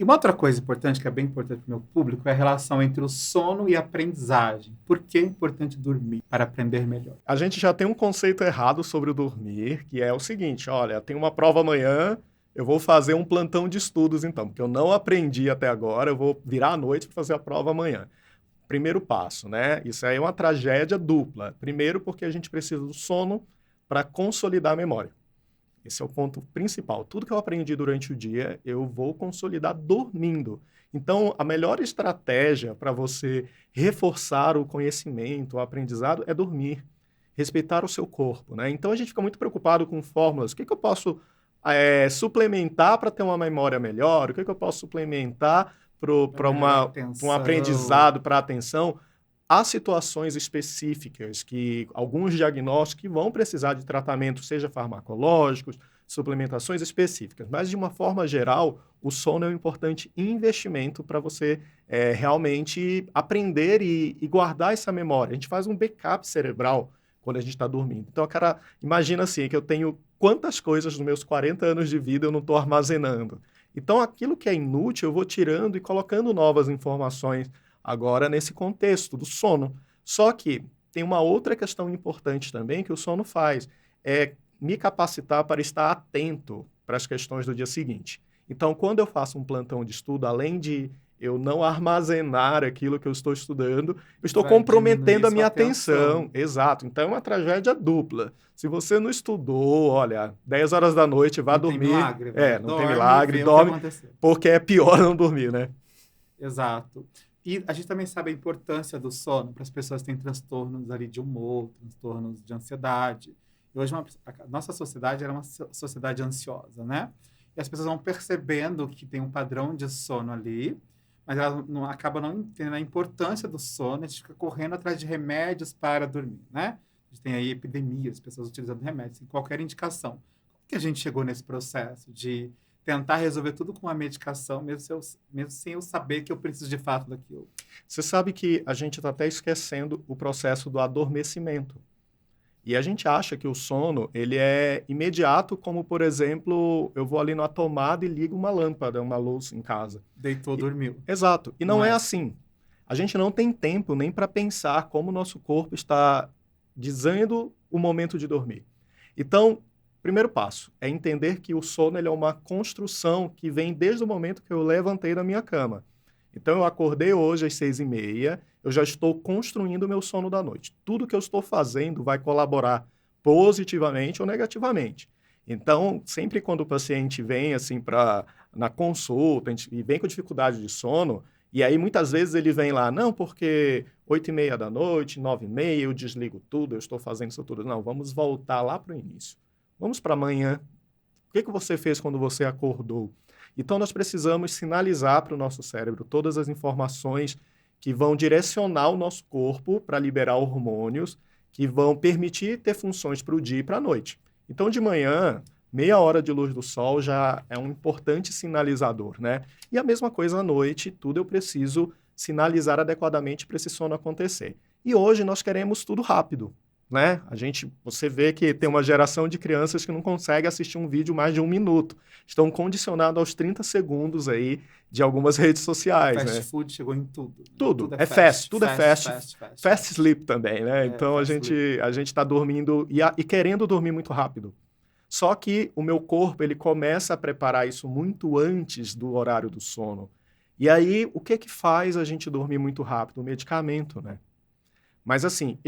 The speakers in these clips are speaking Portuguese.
E uma outra coisa importante, que é bem importante para o meu público, é a relação entre o sono e a aprendizagem. Por que é importante dormir para aprender melhor? A gente já tem um conceito errado sobre o dormir, que é o seguinte: olha, tem uma prova amanhã, eu vou fazer um plantão de estudos então, porque eu não aprendi até agora, eu vou virar à noite para fazer a prova amanhã. Primeiro passo, né? Isso aí é uma tragédia dupla. Primeiro, porque a gente precisa do sono para consolidar a memória. Esse é o ponto principal. Tudo que eu aprendi durante o dia, eu vou consolidar dormindo. Então, a melhor estratégia para você reforçar o conhecimento, o aprendizado, é dormir. Respeitar o seu corpo, né? Então, a gente fica muito preocupado com fórmulas. O que eu posso suplementar para ter uma memória melhor? O que eu posso suplementar Para para melhorar a um atenção. aprendizado, para atenção? Há situações específicas que alguns diagnósticos que vão precisar de tratamento, seja farmacológicos, suplementações específicas, mas de uma forma geral, o sono é um importante investimento para você realmente aprender e guardar essa memória. A gente faz um backup cerebral quando a gente está dormindo. Então, cara, imagina assim, que eu tenho quantas coisas nos meus 40 anos de vida eu não estou armazenando. Então, aquilo que é inútil, eu vou tirando e colocando novas informações agora nesse contexto do sono. Só que tem uma outra questão importante também que o sono faz, é me capacitar para estar atento para as questões do dia seguinte. Então, quando eu faço um plantão de estudo, além de eu não armazenar aquilo que eu estou estudando, eu estou Vai diminuir comprometendo a sua minha atenção. atenção. Exato. Então, é uma tragédia dupla. Se você não estudou, olha, 10 horas da noite, vá Não tem dormir. milagre, vai. Não tem Dorme e milagre, vê o que dorme, aconteceu. porque é pior não dormir, né? Exato. E a gente também sabe a importância do sono para as pessoas que têm transtornos ali de humor, transtornos de ansiedade. E hoje a nossa sociedade era uma sociedade ansiosa, né? E as pessoas vão percebendo que tem um padrão de sono ali, mas elas não, acabam não entendendo a importância do sono, a gente fica correndo atrás de remédios para dormir, né? A gente tem aí epidemias, pessoas utilizando remédios, sem qualquer indicação. Como que a gente chegou nesse processo de tentar resolver tudo com a medicação, mesmo sem eu saber que eu preciso de fato daquilo? Você sabe que a gente está até esquecendo o processo do adormecimento. E a gente acha que o sono, ele é imediato, como, por exemplo, eu vou ali na tomada e ligo uma lâmpada, uma luz em casa. Deitou, dormiu. Exato. E Não não é é assim. assim. A gente não tem tempo nem para pensar como o nosso corpo está dizendo o momento de dormir. Então, primeiro passo é entender que o sono ele é uma construção que vem desde o momento que eu levantei da minha cama. Então, eu acordei hoje às 6h30, eu já estou construindo o meu sono da noite. Tudo que eu estou fazendo vai colaborar positivamente ou negativamente. Então, sempre quando o paciente vem assim na consulta e vem com dificuldade de sono, e aí muitas vezes ele vem lá, não, porque 8h30 da noite, 9h30, eu desligo tudo, eu estou fazendo isso tudo. Não, vamos voltar lá para o início. Vamos para amanhã. O que você fez quando você acordou? Então, nós precisamos sinalizar para o nosso cérebro todas as informações que vão direcionar o nosso corpo para liberar hormônios que vão permitir ter funções para o dia e para a noite. Então, de manhã, meia hora de luz do sol já é um importante sinalizador, né? E a mesma coisa à noite, tudo eu preciso sinalizar adequadamente para esse sono acontecer. E hoje nós queremos tudo rápido, né? Você vê que tem uma geração de crianças que não consegue assistir um vídeo mais de 1 minuto. Estão condicionados aos 30 segundos aí de algumas redes sociais, Fast né? food chegou em tudo, né? Tudo Tudo é é fast, fast, tudo é fast, fast, fast, fast, fast fast. sleep também, né? É, Então fast sleep. a gente está dormindo e querendo dormir muito rápido. Só que o meu corpo ele começa a preparar isso muito antes do horário do sono. E aí, o que faz a gente dormir muito rápido? O medicamento, né? Mas assim,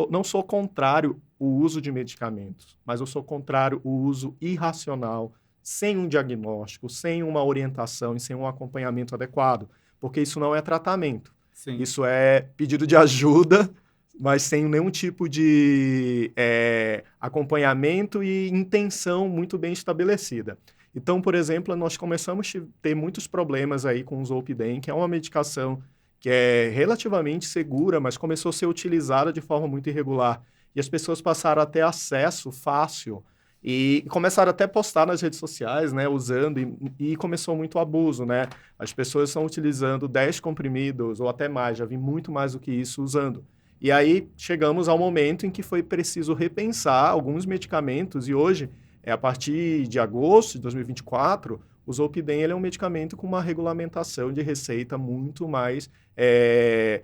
não sou contrário ao uso de medicamentos, mas eu sou contrário ao uso irracional, sem um diagnóstico, sem uma orientação e sem um acompanhamento adequado, porque isso não é tratamento. Sim. Isso é pedido de ajuda, mas sem nenhum tipo de acompanhamento e intenção muito bem estabelecida. Então, por exemplo, nós começamos a ter muitos problemas aí com o Zolpidem, que é uma medicação que é relativamente segura, mas começou a ser utilizada de forma muito irregular. E as pessoas passaram a ter acesso fácil e começaram até a postar nas redes sociais, né, usando, e começou muito abuso, né? As pessoas estão utilizando 10 comprimidos ou até mais, já vi muito mais do que isso usando. E aí chegamos ao momento em que foi preciso repensar alguns medicamentos e hoje, a partir de agosto de 2024, O Zolpidem ele é um medicamento com uma regulamentação de receita muito mais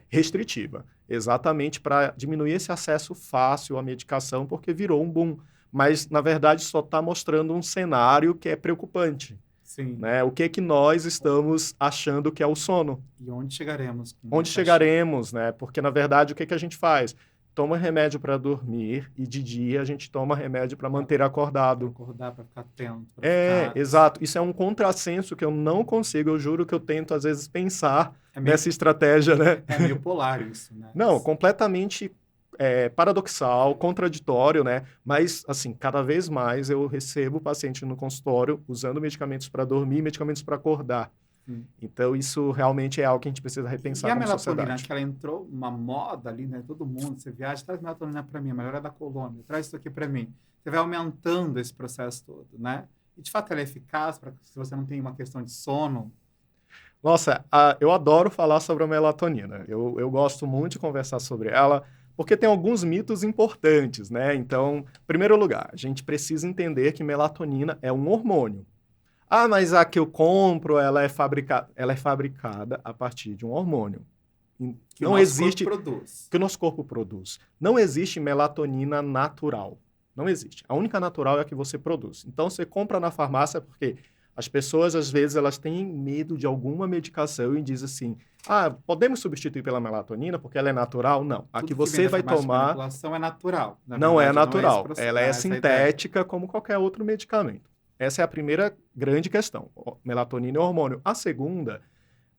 restritiva, exatamente para diminuir esse acesso fácil à medicação, porque virou um boom. Mas, na verdade, só está mostrando um cenário que é preocupante. Sim. Né? O que é que nós estamos achando que é o sono? E onde chegaremos? Onde chegaremos, né? Porque, na verdade, o que é que a gente faz? Toma remédio para dormir e de dia a gente toma remédio para manter acordado. Para acordar, para ficar atento. Exato. Isso é um contrassenso que eu não consigo. Eu juro que eu tento, às vezes, pensar nessa estratégia, né? É meio polar isso, né? Não, completamente paradoxal, contraditório, né? Mas, assim, cada vez mais eu recebo paciente no consultório usando medicamentos para dormir, medicamentos para acordar. Então, isso realmente é algo que a gente precisa repensar como sociedade. E a melatonina, que ela entrou uma moda ali, né? Todo mundo, você viaja, traz melatonina para mim, a melhor é da Colômbia, traz isso aqui para mim. Você vai aumentando esse processo todo, né? E, de fato, ela é eficaz para se você não tem uma questão de sono? Nossa, eu adoro falar sobre a melatonina. Eu gosto muito de conversar sobre ela, porque tem alguns mitos importantes, né? Então, em primeiro lugar, a gente precisa entender que melatonina é um hormônio. Ah, mas a que eu compro, ela é fabricada a partir de um hormônio. Que não existe corpo produz. Que o nosso corpo produz. Não existe melatonina natural. Não existe. A única natural é a que você produz. Então, você compra na farmácia porque as pessoas, às vezes, elas têm medo de alguma medicação e dizem assim, podemos substituir pela melatonina porque ela é natural? Não. A que você vai tomar... A manipulação é natural. Não é natural. Ela é sintética como qualquer outro medicamento. Essa é a primeira grande questão. Melatonina é hormônio. A segunda,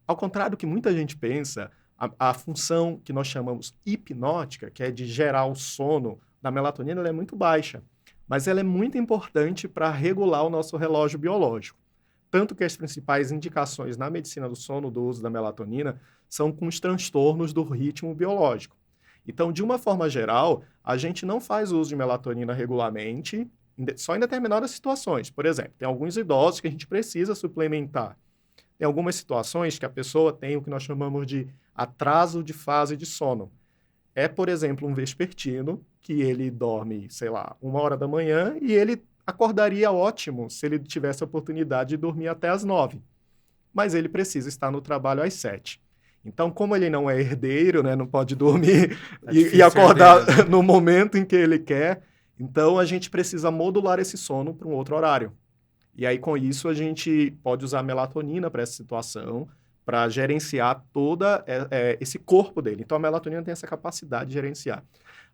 ao contrário do que muita gente pensa, a função que nós chamamos hipnótica, que é de gerar o sono da melatonina, ela é muito baixa. Mas ela é muito importante para regular o nosso relógio biológico. Tanto que as principais indicações na medicina do sono do uso da melatonina são com os transtornos do ritmo biológico. Então, de uma forma geral, a gente não faz uso de melatonina regularmente, só em determinadas situações. Por exemplo, tem alguns idosos que a gente precisa suplementar. Tem algumas situações que a pessoa tem o que nós chamamos de atraso de fase de sono. É, por exemplo, um vespertino que ele dorme, 1h da manhã e ele acordaria ótimo se ele tivesse a oportunidade de dormir até às 9h. Mas ele precisa estar no trabalho às 7h. Então, como ele não é herdeiro, né, não pode dormir e acordar no momento em que ele quer, então a gente precisa modular esse sono para um outro horário. E aí, com isso, a gente pode usar a melatonina para essa situação, para gerenciar todo esse corpo dele. Então, a melatonina tem essa capacidade de gerenciar.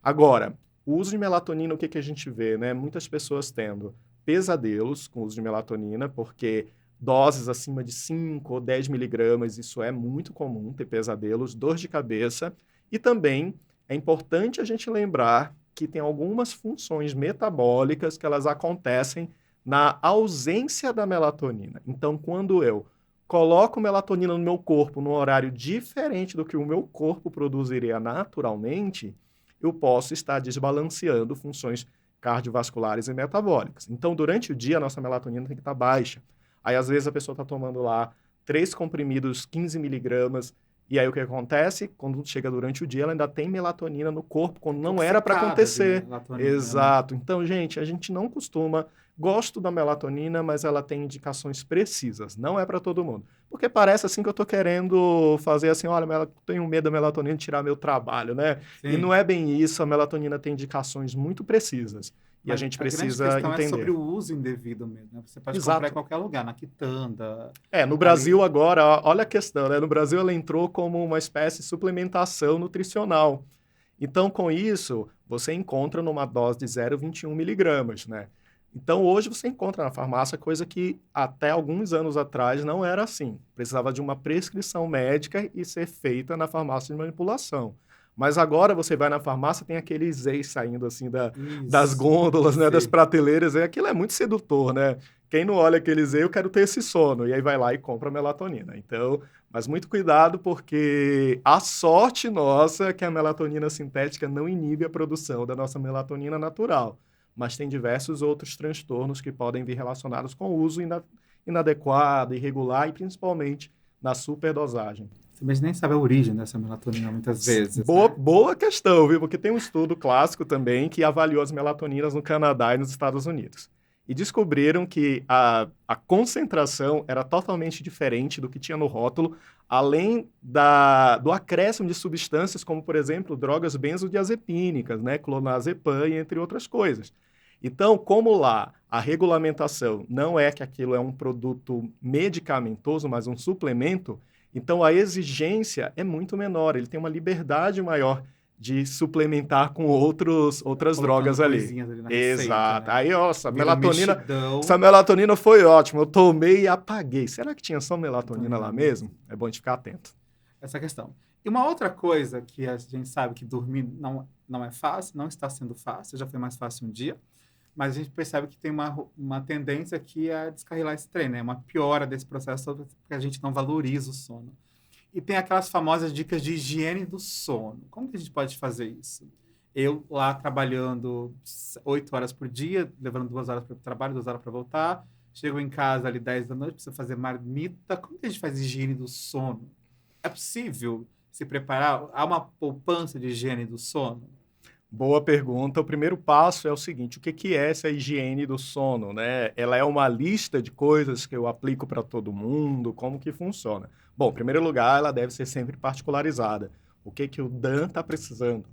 Agora, o uso de melatonina, o que a gente vê, né? Muitas pessoas tendo pesadelos com o uso de melatonina, porque doses acima de 5 ou 10 miligramas, isso é muito comum, ter pesadelos, dor de cabeça. E também é importante a gente lembrar que tem algumas funções metabólicas que elas acontecem na ausência da melatonina. Então, quando eu coloco melatonina no meu corpo num horário diferente do que o meu corpo produziria naturalmente, eu posso estar desbalanceando funções cardiovasculares e metabólicas. Então, durante o dia, a nossa melatonina tem que estar baixa. Aí, às vezes, a pessoa está tomando lá 3 comprimidos, 15 miligramas, e aí o que acontece? Quando chega durante o dia, ela ainda tem melatonina no corpo, quando não era para acontecer. Exato. Então, gente, a gente não costuma... Gosto da melatonina, mas ela tem indicações precisas. Não é para todo mundo. Porque parece assim que eu estou querendo fazer assim, olha, eu tenho medo da melatonina tirar meu trabalho, né? Sim. E não é bem isso. A melatonina tem indicações muito precisas. E a gente precisa entender. É sobre o uso indevido mesmo, né? Você pode comprar em qualquer lugar, na quitanda. No Brasil agora, olha a questão, né? No Brasil ela entrou como uma espécie de suplementação nutricional. Então, com isso, você encontra numa dose de 0,21 miligramas, né? Então, hoje você encontra na farmácia coisa que até alguns anos atrás não era assim. Precisava de uma prescrição médica e ser feita na farmácia de manipulação. Mas agora você vai na farmácia, tem aqueles ex saindo assim das gôndolas, né, das prateleiras. Aquilo é muito sedutor, né? Quem não olha aqueles ex, eu quero ter esse sono. E aí vai lá e compra melatonina. Então, mas muito cuidado, porque a sorte nossa é que a melatonina sintética não inibe a produção da nossa melatonina natural. Mas tem diversos outros transtornos que podem vir relacionados com o uso inadequado, irregular e principalmente na superdosagem. Mas nem sabe a origem dessa melatonina muitas vezes. Boa questão, viu? Porque tem um estudo clássico também que avaliou as melatoninas no Canadá e nos Estados Unidos. e descobriram que a concentração era totalmente diferente do que tinha no rótulo, além do acréscimo de substâncias como, por exemplo, drogas benzodiazepínicas, né, clonazepam, entre outras coisas. Então, como lá a regulamentação não é que aquilo é um produto medicamentoso, mas um suplemento, então a exigência é muito menor, ele tem uma liberdade maior de suplementar com outras drogas ali. Coisinhas ali na receita, Exato. né? Aí, ó, Vira um mexidão. essa melatonina foi ótima. Eu tomei e apaguei. Será que tinha só melatonina lá mesmo? É bom de ficar atento. Essa questão. E uma outra coisa que a gente sabe que dormir não é fácil, não está sendo fácil, já foi mais fácil um dia, mas a gente percebe que tem uma tendência aqui a descarrilar esse trem, né? Uma piora desse processo porque a gente não valoriza o sono. E tem aquelas famosas dicas de higiene do sono. Como que a gente pode fazer isso? Eu lá trabalhando 8 horas por dia, levando 2 horas para o trabalho, 2 horas para voltar. Chego em casa ali 10 da noite, preciso fazer marmita. Como que a gente faz higiene do sono? É possível se preparar? Há uma poupança de higiene do sono? Boa pergunta. O primeiro passo é o seguinte: o que é essa higiene do sono, né? Ela é uma lista de coisas que eu aplico para todo mundo? Como que funciona? Bom, em primeiro lugar, ela deve ser sempre particularizada. O que o Dan está precisando?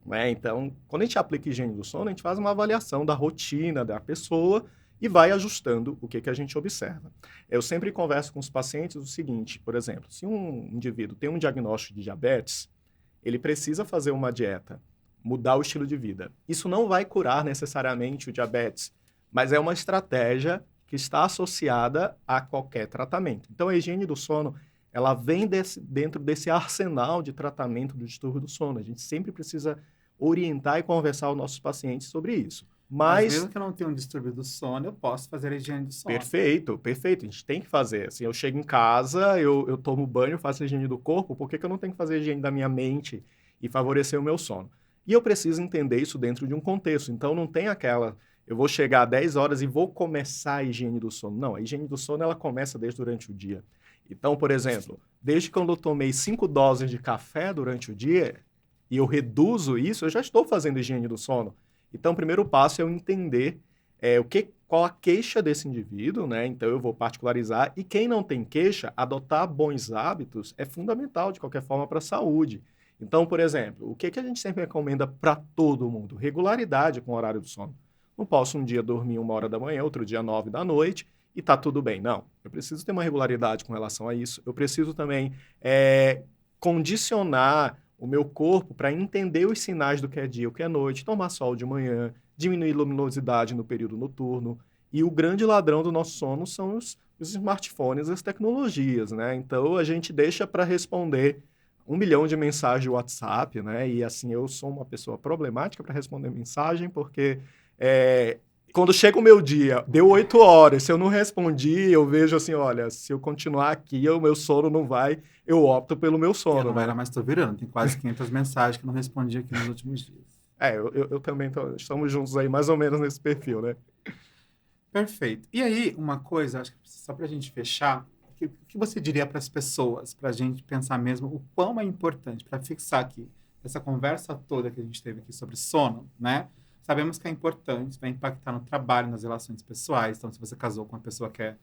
Né? Então, quando a gente aplica higiene do sono, a gente faz uma avaliação da rotina da pessoa e vai ajustando o que a gente observa. Eu sempre converso com os pacientes o seguinte, por exemplo, se um indivíduo tem um diagnóstico de diabetes, ele precisa fazer uma dieta, mudar o estilo de vida. Isso não vai curar necessariamente o diabetes, mas é uma estratégia que está associada a qualquer tratamento. Então, a higiene do sono, ela vem dentro desse arsenal de tratamento do distúrbio do sono. A gente sempre precisa orientar e conversar os nossos pacientes sobre isso. Mas mesmo que eu não tenha um distúrbio do sono, eu posso fazer a higiene do sono. Perfeito, perfeito. A gente tem que fazer. Assim, eu chego em casa, eu tomo banho, faço a higiene do corpo, por que eu não tenho que fazer a higiene da minha mente e favorecer o meu sono? E eu preciso entender isso dentro de um contexto. Então, não tem eu vou chegar às 10 horas e vou começar a higiene do sono. Não, a higiene do sono, ela começa desde durante o dia. Então, por exemplo, desde quando eu tomei 5 doses de café durante o dia e eu reduzo isso, eu já estou fazendo higiene do sono. Então, o primeiro passo é eu entender qual a queixa desse indivíduo, né? Então, eu vou particularizar. E quem não tem queixa, adotar bons hábitos é fundamental, de qualquer forma, para a saúde. Então, por exemplo, o que a gente sempre recomenda para todo mundo? Regularidade com o horário do sono. Não posso um dia dormir 1 hora da manhã, outro dia 9 da noite, e tá tudo bem. Não, eu preciso ter uma regularidade com relação a isso. Eu preciso também condicionar o meu corpo para entender os sinais do que é dia e o que é noite, tomar sol de manhã, diminuir luminosidade no período noturno. E o grande ladrão do nosso sono são os smartphones, as tecnologias, né? Então, a gente deixa para responder 1 milhão de mensagens de WhatsApp, né? E assim, eu sou uma pessoa problemática para responder mensagem, porque quando chega o meu dia, deu 8 horas, se eu não respondi, eu vejo assim, olha, se eu continuar aqui, o meu sono não vai, eu opto pelo meu sono. Eu não né? era mais tô virando, tem quase 500 mensagens que eu não respondi aqui nos últimos dias. Eu também estamos juntos aí, mais ou menos nesse perfil, né? Perfeito. E aí, uma coisa, acho que só para a gente fechar, o que você diria para as pessoas, para a gente pensar mesmo o quão é importante, para fixar aqui, essa conversa toda que a gente teve aqui sobre sono, né? Sabemos que é importante, vai impactar no trabalho, nas relações pessoais. Então, se você casou com uma pessoa que é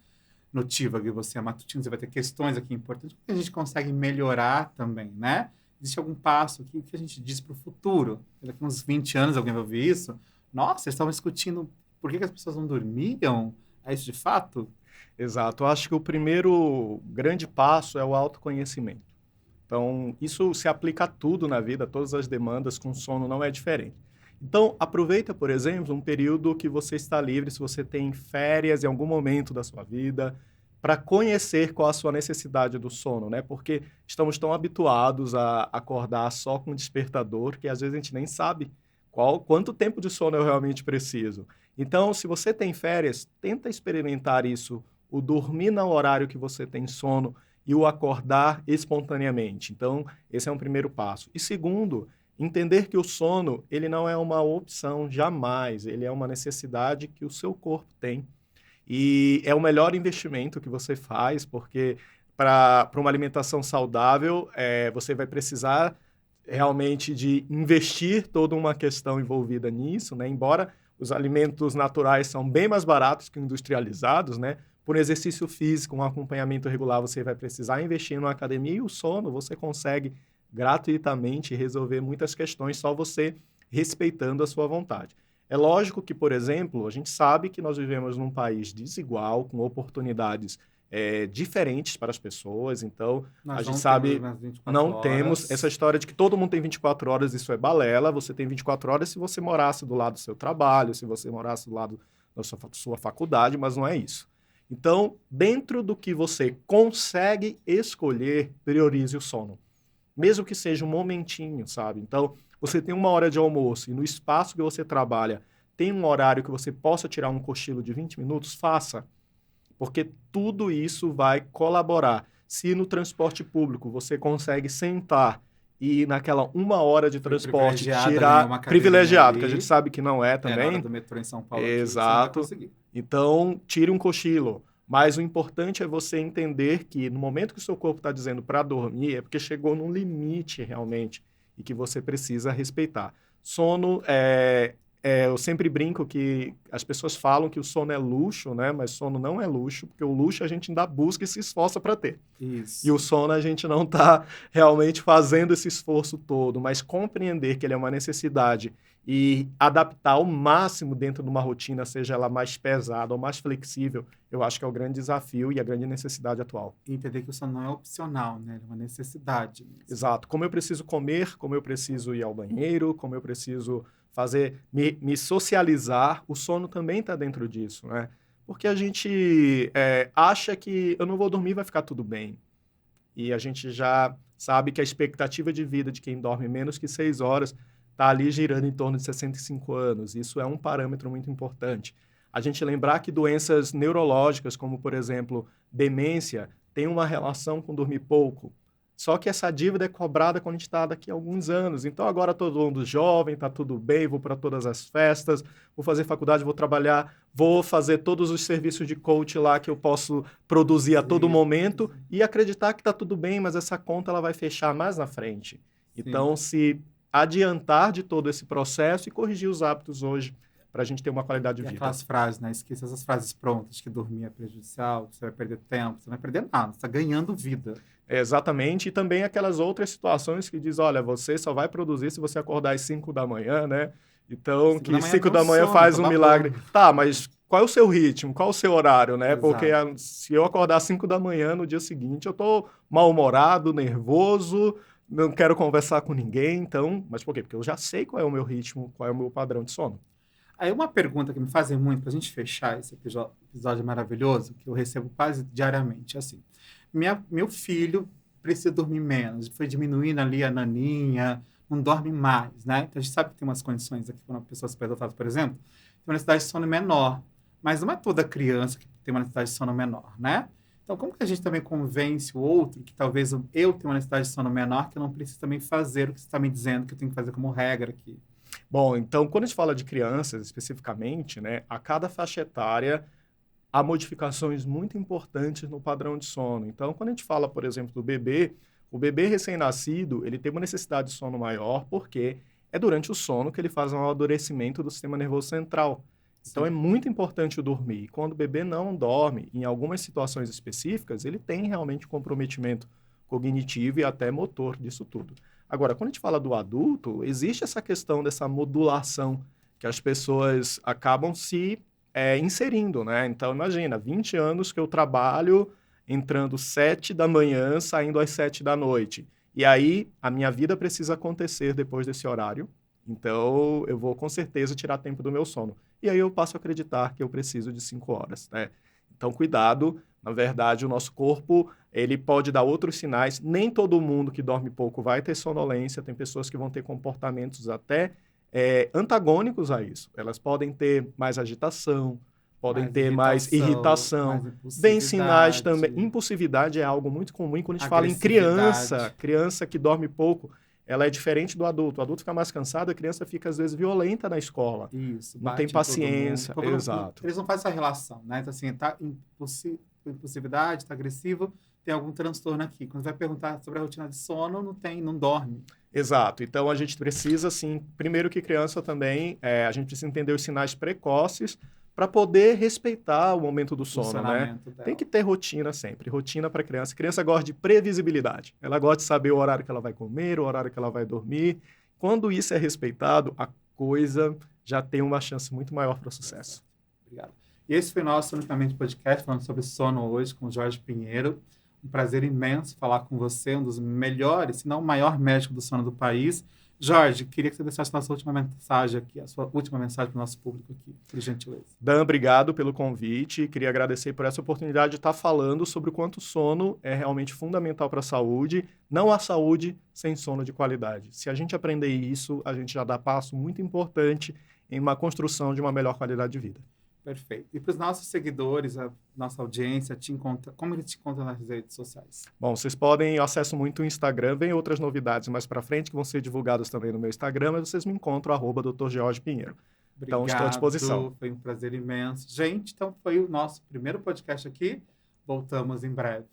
notívaga e você é matutino, você vai ter questões aqui importantes. Como que a gente consegue melhorar também, né? Existe algum passo aqui que a gente diz para o futuro? Daqui uns 20 anos alguém vai ouvir isso? Nossa, eles estavam discutindo por que as pessoas não dormiam? É isso de fato? Exato. Eu acho que o primeiro grande passo é o autoconhecimento. Então, isso se aplica a tudo na vida, todas as demandas com sono não é diferente. Então, aproveita, por exemplo, um período que você está livre, se você tem férias em algum momento da sua vida, para conhecer qual a sua necessidade do sono, né? Porque estamos tão habituados a acordar só com o despertador que às vezes a gente nem sabe quanto tempo de sono eu realmente preciso. Então, se você tem férias, tenta experimentar isso, o dormir no horário que você tem sono e o acordar espontaneamente. Então, esse é um primeiro passo. E segundo, entender que o sono, ele não é uma opção jamais, ele é uma necessidade que o seu corpo tem. E é o melhor investimento que você faz, porque para uma alimentação saudável, você vai precisar realmente de investir toda uma questão envolvida nisso, né? Embora Os alimentos naturais são bem mais baratos que industrializados, né? Por exercício físico, um acompanhamento regular, você vai precisar investir numa academia, e o sono você consegue gratuitamente resolver muitas questões só você respeitando a sua vontade. É lógico que, por exemplo, a gente sabe que nós vivemos num país desigual, com oportunidades diferentes para as pessoas, então Nós a gente não temos sabe, umas 24 não temos essa horas. história de que todo mundo tem 24 horas, isso é balela, você tem 24 horas se você morasse do lado do seu trabalho, se você morasse do lado da sua faculdade, mas não é isso. Então, dentro do que você consegue escolher, priorize o sono. Mesmo que seja um momentinho, sabe? Então, você tem uma hora de almoço e no espaço que você trabalha tem um horário que você possa tirar um cochilo de 20 minutos, faça. Porque tudo isso vai colaborar. Se no transporte público você consegue sentar e naquela 1 hora de Fui transporte privilegiado, ganhei tirar... uma cadeirinha Privilegiado, que a gente ali. sabe que não é Na hora também. do metrô em São Paulo aqui, você não vai Exato. conseguir. Então, tire um cochilo. Mas o importante é você entender que no momento que o seu corpo está dizendo para dormir, é porque chegou num limite realmente e que você precisa respeitar. Sono eu sempre brinco que as pessoas falam que o sono é luxo, né? Mas sono não é luxo, porque o luxo a gente ainda busca e se esforça para ter. E o Isso. sono a gente não está realmente fazendo esse esforço todo, mas compreender que ele é uma necessidade e adaptar ao máximo dentro de uma rotina, seja ela mais pesada ou mais flexível, eu acho que é o grande desafio e a grande necessidade atual. E entender que o sono não é opcional, né? É uma necessidade mesmo. Exato. Como eu preciso comer, como eu preciso ir ao banheiro, como eu preciso me socializar, o sono também está dentro disso, né? Porque a gente acha que eu não vou dormir, vai ficar tudo bem. E a gente já sabe que a expectativa de vida de quem dorme menos que 6 horas está ali girando em torno de 65 anos. Isso é um parâmetro muito importante. A gente lembrar que doenças neurológicas, como, por exemplo, demência, tem uma relação com dormir pouco. Só que essa dívida é cobrada quando a gente está daqui a alguns anos. Então, agora todo mundo jovem, está tudo bem, vou para todas as festas, vou fazer faculdade, vou trabalhar, vou fazer todos os serviços de coach lá que eu posso produzir a todo momento e acreditar que está tudo bem, mas essa conta ela vai fechar mais na frente. Então, se adiantar de todo esse processo e corrigir os hábitos hoje para a gente ter uma qualidade de vida. Aquelas frases, né? Esqueça essas frases prontas, que dormir é prejudicial, que você vai perder tempo, você não vai perder nada, você está ganhando vida. Exatamente, e também aquelas outras situações que diz, olha, você só vai produzir se você acordar às 5 da manhã, né? Então, que 5 da manhã faz um milagre. Tá, mas qual é o seu ritmo? Qual é o seu horário, né? Porque se eu acordar às 5 da manhã no dia seguinte, eu tô mal-humorado, nervoso, não quero conversar com ninguém, então... Mas por quê? Porque eu já sei qual é o meu ritmo, qual é o meu padrão de sono. Aí uma pergunta que me fazem muito, para a gente fechar esse episódio maravilhoso, que eu recebo quase diariamente, assim. Meu filho precisa dormir menos, foi diminuindo ali a naninha, não dorme mais, né? Então a gente sabe que tem umas condições aqui, quando a pessoa se pedotada, por exemplo, tem uma necessidade de sono menor, mas não é toda criança que tem uma necessidade de sono menor, né? Então como que a gente também convence o outro que talvez eu tenha uma necessidade de sono menor, que eu não preciso também fazer o que você está me dizendo que eu tenho que fazer como regra aqui? Bom, então, quando a gente fala de crianças especificamente, né, a cada faixa etária há modificações muito importantes no padrão de sono. Então, quando a gente fala, por exemplo, do bebê, o bebê recém-nascido, ele tem uma necessidade de sono maior porque é durante o sono que ele faz um amadurecimento do sistema nervoso central. Então, é muito importante o dormir. E quando o bebê não dorme, em algumas situações específicas, ele tem realmente comprometimento cognitivo e até motor disso tudo. Agora, quando a gente fala do adulto, existe essa questão dessa modulação que as pessoas acabam se inserindo, né? Então, imagina, 20 anos que eu trabalho entrando 7 da manhã, saindo às 7 da noite. E aí, a minha vida precisa acontecer depois desse horário. Então, eu vou com certeza tirar tempo do meu sono. E aí eu passo a acreditar que eu preciso de 5 horas, né? Então, cuidado. Na verdade, o nosso corpo, ele pode dar outros sinais. Nem todo mundo que dorme pouco vai ter sonolência. Tem pessoas que vão ter comportamentos até antagônicos a isso. Elas podem ter mais agitação, podem ter mais irritação. Vem sinais também. Impulsividade é algo muito comum quando a gente fala em criança. Criança que dorme pouco, ela é diferente do adulto. O adulto fica mais cansado, a criança fica, às vezes, violenta na escola. Isso. Não tem paciência. Exato. Eles não fazem essa relação, né? Então, assim, tá impulsividade, tá agressivo, tem algum transtorno aqui. Quando vai perguntar sobre a rotina de sono, não dorme. Exato. Então, a gente precisa, assim, primeiro que criança também, a gente precisa entender os sinais precoces para poder respeitar o momento do sono, né? Funcionamento Tem dela. que ter rotina sempre, rotina para criança. Criança gosta de previsibilidade. Ela gosta de saber o horário que ela vai comer, o horário que ela vai dormir. Quando isso é respeitado, a coisa já tem uma chance muito maior para o sucesso. Obrigado. E esse foi o nosso Unicamente Podcast, falando sobre sono hoje com o Jorge Pinheiro. Um prazer imenso falar com você, um dos melhores, se não o maior médico do sono do país. Jorge, queria que você deixasse a nossa última mensagem aqui, a sua última mensagem para o nosso público aqui, por gentileza. Dan, obrigado pelo convite. Queria agradecer por essa oportunidade de estar falando sobre o quanto o sono é realmente fundamental para a saúde. Não há saúde sem sono de qualidade. Se a gente aprender isso, a gente já dá passo muito importante em uma construção de uma melhor qualidade de vida. Perfeito. E para os nossos seguidores, a nossa audiência, como eles te encontram nas redes sociais? Bom, vocês podem, eu acesso muito o Instagram, vem outras novidades mais para frente que vão ser divulgadas também no meu Instagram, mas vocês me encontram, @Dr. George Pinheiro. Então, estou à disposição. Foi um prazer imenso. Gente, então foi o nosso primeiro podcast aqui. Voltamos em breve.